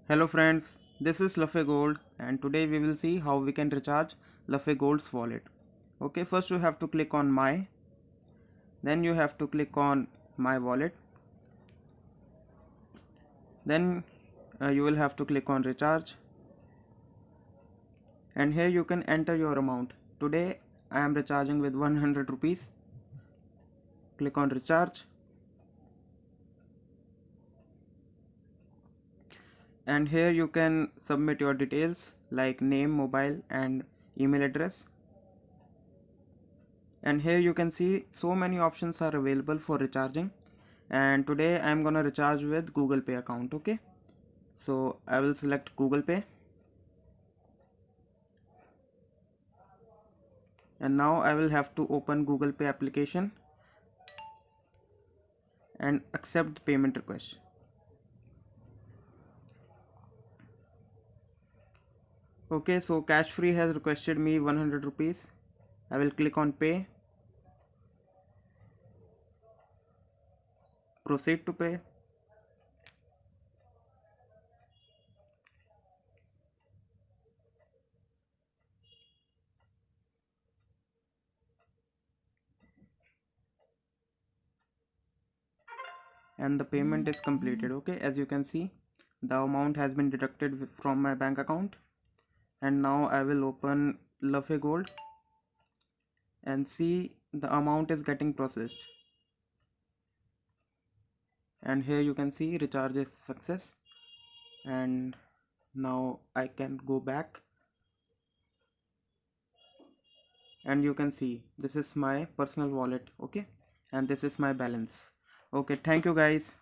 Hello friends, this is Lefey Gold and today we will see how we can recharge Lefey Gold's wallet. Okay, first you have to click on My, then you have to click on My Wallet, then you will have to click on Recharge, and here you can enter your amount. Today I am recharging with 100 rupees. Click on Recharge, and here you can submit your details like name, mobile and email address. And here you can see so many options are available for recharging, and today I am gonna recharge with Google Pay account. Okay, so I will select Google Pay, and now I will have to open Google Pay application and accept payment request. Okay, so cash free has requested me 100 rupees. I will click on pay, proceed to pay, and the payment is completed. Okay, as you can see the amount has been deducted from my bank account. And now I will open Lefey Gold and see the amount is getting processed, and here you can see recharge is success. And now I can go back, and you can see this is my personal wallet. Okay, and this is my balance. Okay, thank you guys.